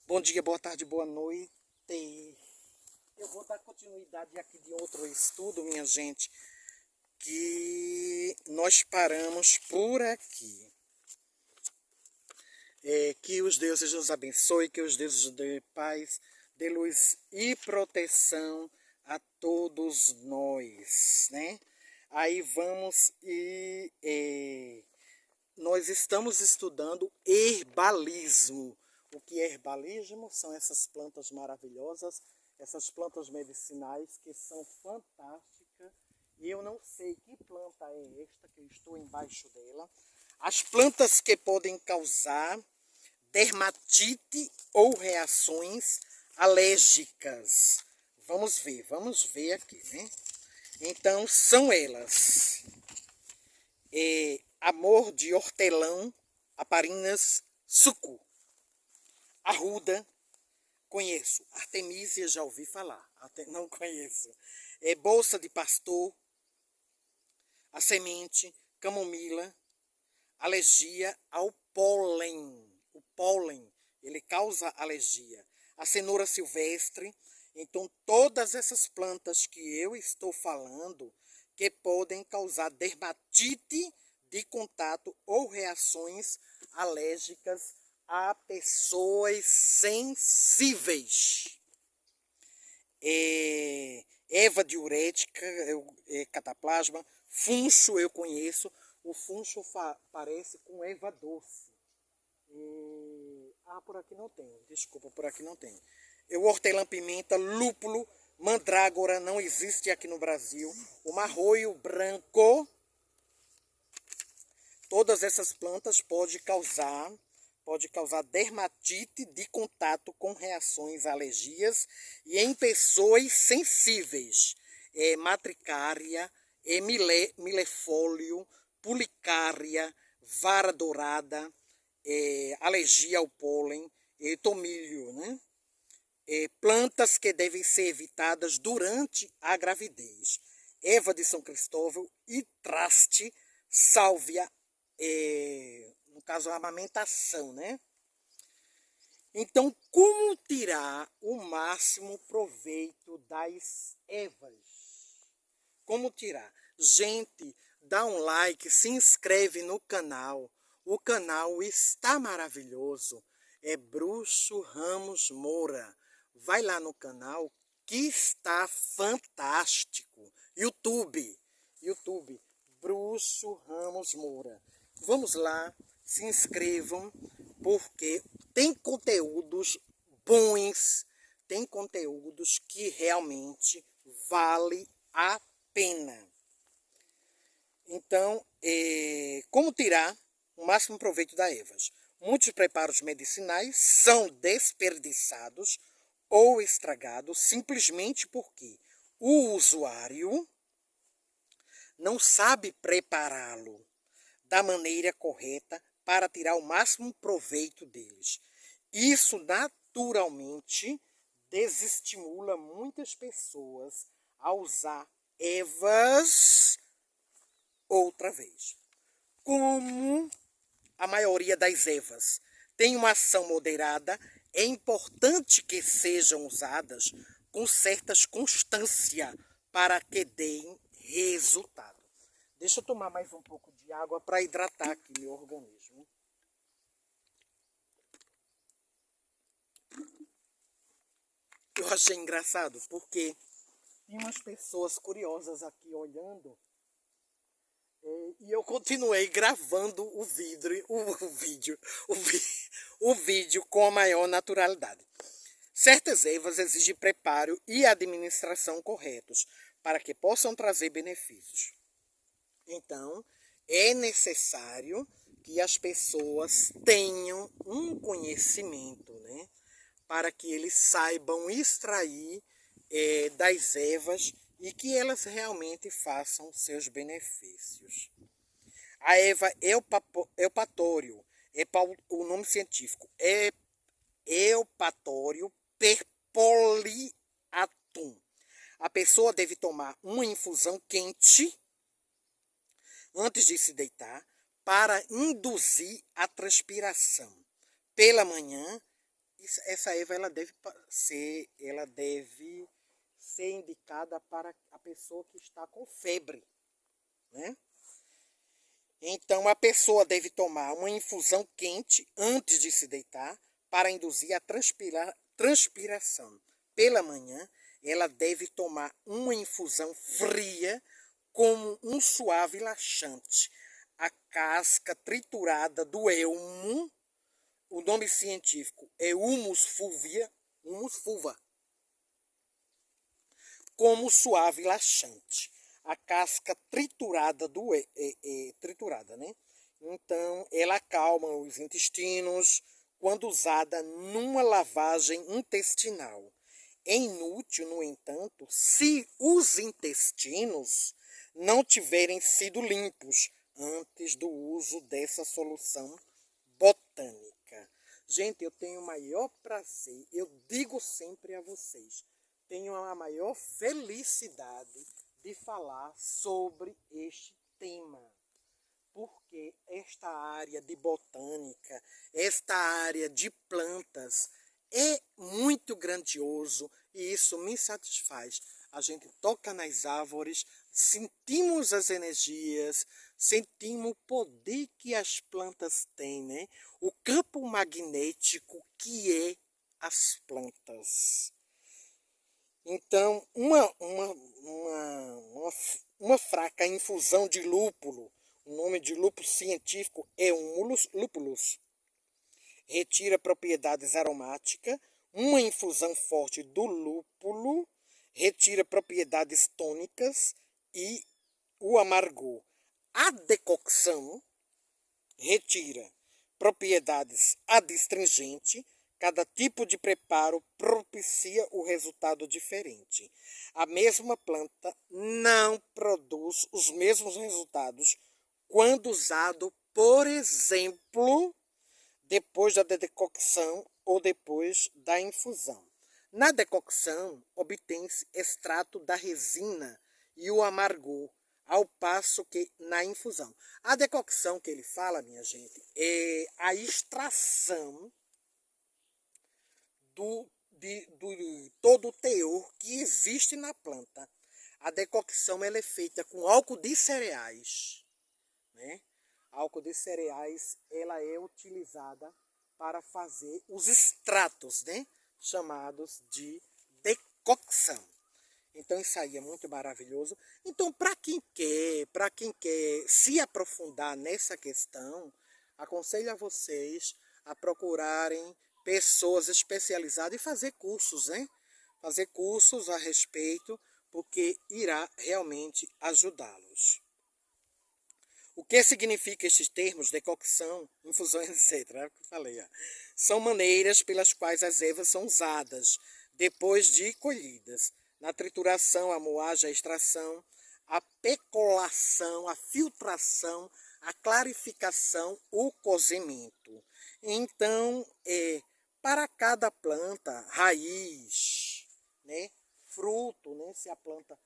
Bom dia, boa tarde, boa noite. Eu vou dar continuidade aqui de outro estudo, minha gente, que nós paramos por aqui. Que os deuses nos abençoem, que os deuses dê paz, dê luz e proteção a todos nós, né? Aí vamos e nós estamos estudando herbalismo. O que é herbalismo? São essas plantas maravilhosas, essas plantas medicinais que são fantásticas. E eu não sei que planta é esta, que eu estou embaixo dela. As plantas que podem causar dermatite ou reações alérgicas. Vamos ver aqui, né? Então, são elas. Amor de hortelã, aparinas, suco. Arruda, conheço. Artemisia, já ouvi falar. Não conheço. Bolsa de pastor, a semente, camomila, alergia ao pólen. O pólen, ele causa alergia. A cenoura silvestre. Então, todas essas plantas que eu estou falando, que podem causar dermatite de contato ou reações alérgicas a pessoas sensíveis. Erva diurética, cataplasma, funcho eu conheço. O funcho parece com erva doce. Por aqui não tem. Desculpa, por aqui não tem. Hortelã-pimenta, lúpulo, mandrágora, não existe aqui no Brasil. O marroio branco. Todas essas plantas podem causar dermatite de contato com reações, alergias e em pessoas sensíveis. Matricária, milefólio, pulicária, vara dourada, alergia ao pólen, tomilho, né? Plantas que devem ser evitadas durante a gravidez. Erva de São Cristóvão e traste, sálvia, no caso a amamentação, né? Então, como tirar o máximo proveito das ervas? Como tirar? Gente, dá um like, se inscreve no canal. O canal está maravilhoso. É Bruxo Ramos Moura. Vai lá no canal que está fantástico. YouTube, Bruxo Ramos Moura. Vamos lá, se inscrevam, porque tem conteúdos bons, tem conteúdos que realmente vale a pena. Então, como tirar o máximo proveito das ervas? Muitos preparos medicinais são desperdiçados ou estragados simplesmente porque o usuário não sabe prepará-lo da maneira correta para tirar o máximo proveito deles. Isso naturalmente desestimula muitas pessoas a usar ervas outra vez. Como a maioria das ervas tem uma ação moderada, é importante que sejam usadas com certas constância para que deem resultado. Deixa eu tomar mais um pouco de água para hidratar aqui meu organismo. Eu achei engraçado porque tem umas pessoas curiosas aqui olhando e eu continuei gravando o vídeo com a maior naturalidade. Certas ervas exigem preparo e administração corretos para que possam trazer benefícios. Então, é necessário que as pessoas tenham um conhecimento, né? Para que eles saibam extrair das ervas e que elas realmente façam seus benefícios. A erva eupatório, o nome científico é Eupatório perpoliatum. A pessoa deve tomar uma infusão quente antes de se deitar para induzir a transpiração. Pela manhã, essa erva ela deve ser indicada para a pessoa que está com febre, né? Então, a pessoa deve tomar uma infusão quente antes de se deitar para induzir a transpiração. Pela manhã, ela deve tomar uma infusão fria como um suave laxante. A casca triturada do elmo, o nome científico é humus fulva, como suave laxante. A casca triturada triturada, né? Então, ela acalma os intestinos quando usada numa lavagem intestinal. É inútil, no entanto, se os intestinos não tiverem sido limpos antes do uso dessa solução botânica. Gente, eu tenho o maior prazer, eu digo sempre a vocês, tenho a maior felicidade de falar sobre este tema, porque esta área de botânica, esta área de plantas é muito grandioso e isso me satisfaz. A gente toca nas árvores, sentimos as energias, sentimos o poder que as plantas têm, né? O campo magnético que é as plantas. Então, uma fraca infusão de lúpulo, o nome de lúpulo científico é Humulus lupulus, retira propriedades aromáticas. Uma infusão forte do lúpulo retira propriedades tônicas e o amargor. A decocção retira propriedades adstringentes. Cada tipo de preparo propicia o resultado diferente. A mesma planta não produz os mesmos resultados quando usado, por exemplo, depois da decocção ou depois da infusão. Na decocção, obtém-se extrato da resina e o amargor, ao passo que na infusão. A decocção que ele fala, minha gente, é a extração de todo o teor que existe na planta. A decocção ela é feita com álcool de cereais, né? Álcool de cereais ela é utilizada para fazer os extratos, né? Chamados de decocção. Então isso aí é muito maravilhoso. Então para quem quer se aprofundar nessa questão, aconselho a vocês a procurarem pessoas especializadas e fazer cursos, né? Fazer cursos a respeito, porque irá realmente ajudá-los. O que significa estes termos, decocção, infusão, etc? É o que eu falei. São maneiras pelas quais as ervas são usadas depois de colhidas. Na trituração, a moagem, a extração, a pecolação, a filtração, a clarificação, o cozimento. Então, para cada planta, raiz, né, fruto, né, se a planta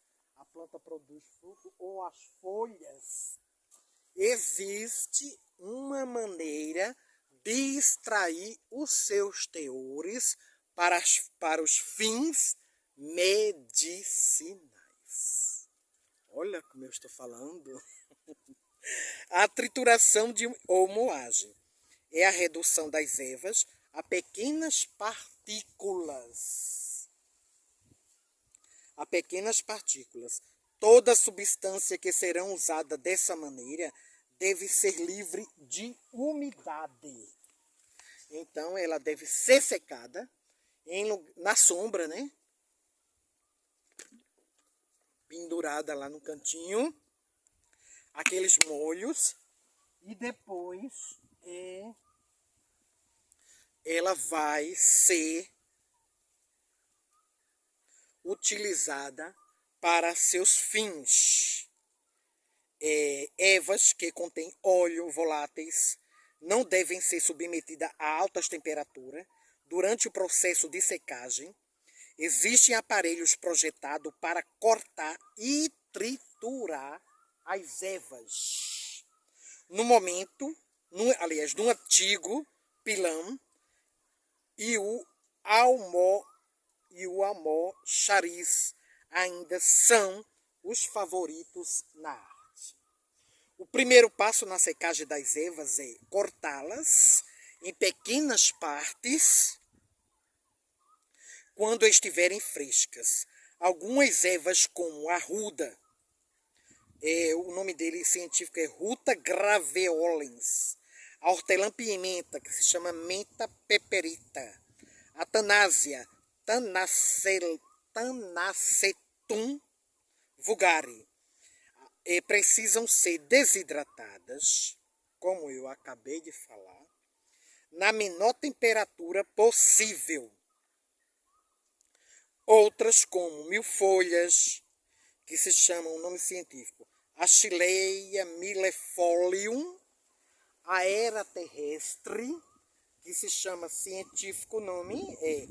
produz fruto, ou as folhas, existe uma maneira de extrair os seus teores para os fins medicinais. Olha como eu estou falando. A trituração ou moagem é a redução das ervas a pequenas partículas. Toda substância que será usada dessa maneira deve ser livre de umidade. Então, ela deve ser secada na sombra, né? Pendurada lá no cantinho, aqueles molhos, e depois ela vai ser utilizada para seus fins. Ervas que contêm óleo voláteis não devem ser submetidas a altas temperaturas durante o processo de secagem. Existem aparelhos projetados para cortar e triturar as ervas. No antigo pilão e o almoxariz ainda são os favoritos na arte. O primeiro passo na secagem das ervas é cortá-las em pequenas partes quando estiverem frescas. Algumas ervas, como a ruda, o nome dele científico é Ruta graveolens, a hortelã-pimenta, que se chama Mentha piperita, a tanásia, Tanacetum vulgare, precisam ser desidratadas, como eu acabei de falar, na menor temperatura possível. Outras, como milfolhas, que se chamam, o nome científico, Achilleia millefolium, a era terrestre, que se chama científico nome, é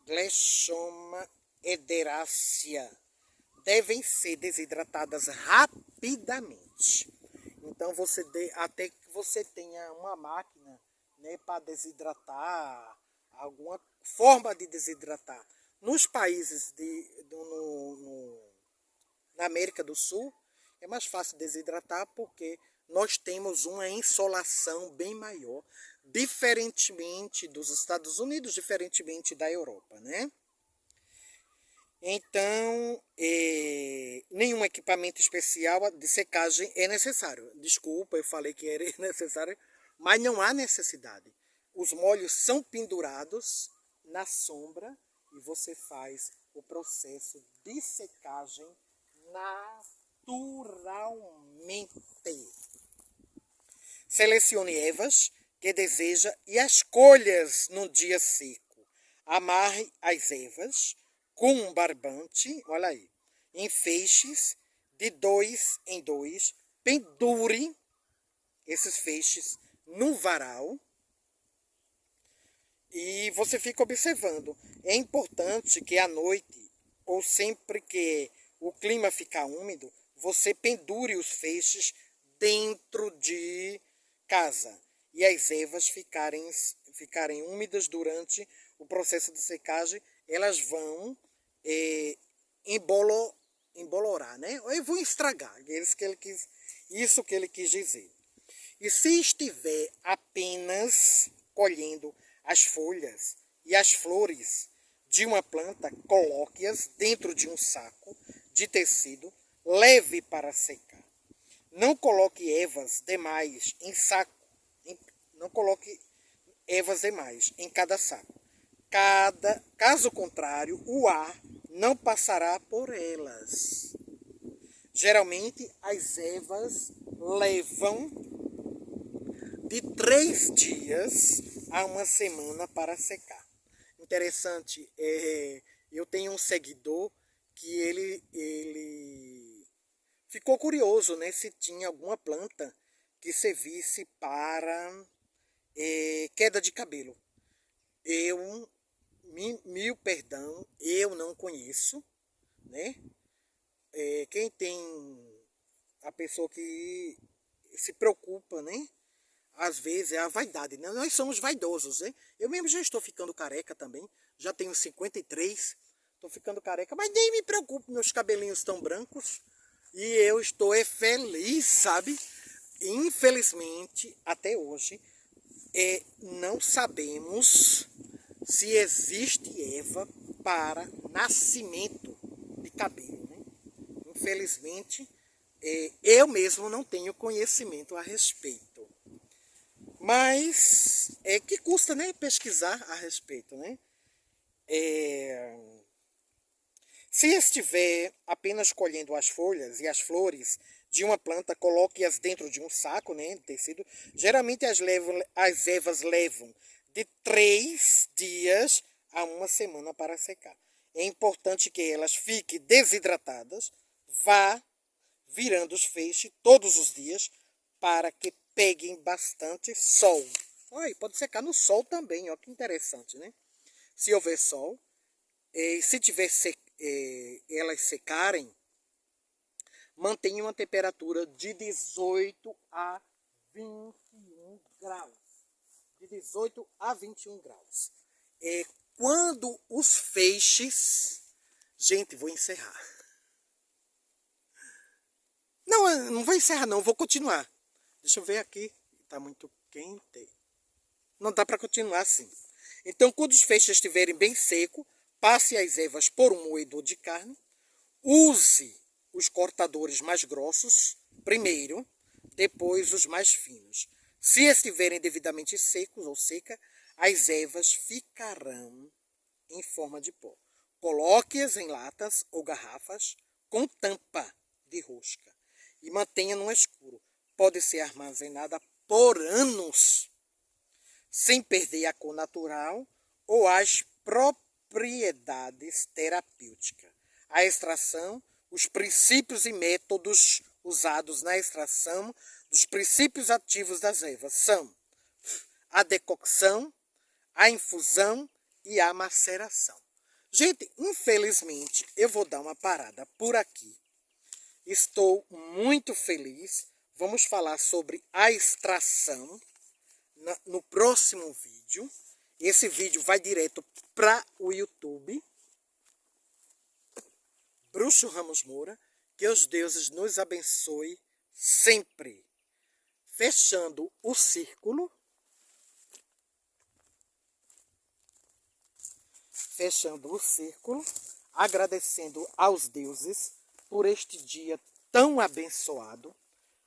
Glechoma ederacea, devem ser desidratadas rapidamente. Então, até que você tenha uma máquina, né, para desidratar, alguma forma de desidratar. Nos países na América do Sul, é mais fácil desidratar porque nós temos uma insolação bem maior, diferentemente dos Estados Unidos, diferentemente da Europa, né? Então, nenhum equipamento especial de secagem é necessário. Desculpa, eu falei que era necessário, mas não há necessidade. Os molhos são pendurados na sombra e você faz o processo de secagem naturalmente. Selecione ervas que deseja e as colhas num dia seco. Amarre as ervas com um barbante, olha aí, em feixes de 2 em 2, pendure esses feixes no varal e você fica observando. É importante que à noite, ou sempre que o clima ficar úmido, você pendure os feixes dentro de casa e as ervas ficarem úmidas durante o processo de secagem, elas vão embolorar, né? Ou vão estragar, isso que ele quis dizer. E se estiver apenas colhendo as folhas e as flores de uma planta, coloque-as dentro de um saco de tecido, leve para secar. Não coloque ervas demais em saco, não coloque ervas demais em cada saco. Caso contrário, o ar não passará por elas. Geralmente, as ervas levam de 3 dias a uma semana para secar. Interessante, eu tenho um seguidor que ele ficou curioso, né, se tinha alguma planta que servisse para queda de cabelo. Mil perdão, eu não conheço, né? Quem tem a pessoa que se preocupa, né? Às vezes é a vaidade, né? Nós somos vaidosos, né? Eu mesmo já estou ficando careca também, já tenho 53, estou ficando careca, mas nem me preocupo, meus cabelinhos estão brancos e eu estou feliz, sabe? Infelizmente, até hoje, não sabemos se existe erva para nascimento de cabelo, né? Infelizmente, eu mesmo não tenho conhecimento a respeito. Mas que custa, né, pesquisar a respeito, né? Se estiver apenas colhendo as folhas e as flores de uma planta, coloque-as dentro de um saco, né, de tecido. Geralmente as ervas levam de 3 dias a uma semana para secar. É importante que elas fiquem desidratadas, vá virando os feixes todos os dias para que peguem bastante sol. Olha, pode secar no sol também, ó, que interessante, né? Se houver sol, se tiver elas secarem, mantenha uma temperatura de 18 a 21 graus. 18 a 21 graus. Quando os feixes... Gente, vou encerrar. Não vou encerrar não, vou continuar. Deixa eu ver aqui. Tá muito quente. Não dá para continuar assim. Então, quando os feixes estiverem bem secos, passe as ervas por um moedor de carne. Use os cortadores mais grossos primeiro, depois os mais finos. Se estiverem devidamente secos ou seca, as ervas ficarão em forma de pó. Coloque-as em latas ou garrafas com tampa de rosca e mantenha no escuro. Pode ser armazenada por anos, sem perder a cor natural ou as propriedades terapêuticas. A extração, os princípios e métodos usados na extração dos princípios ativos das ervas são a decocção, a infusão e a maceração. Gente, infelizmente, eu vou dar uma parada por aqui. Estou muito feliz. Vamos falar sobre a extração no próximo vídeo. Esse vídeo vai direto para o YouTube. Bruxo Ramos Moura. Que os deuses nos abençoe sempre. Fechando o círculo. Fechando o círculo, agradecendo aos deuses por este dia tão abençoado,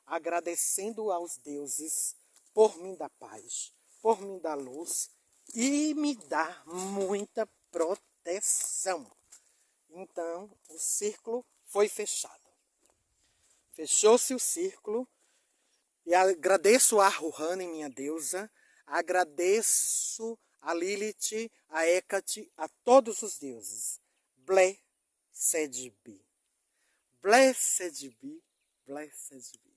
agradecendo aos deuses por me dar paz, por me dar luz e me dar muita proteção. Então, o círculo foi fechado. Fechou-se o círculo e agradeço a Rohani, minha deusa, agradeço a Lilith, a Hecate, a todos os deuses. Blessed be. Blessed be. Blessed be.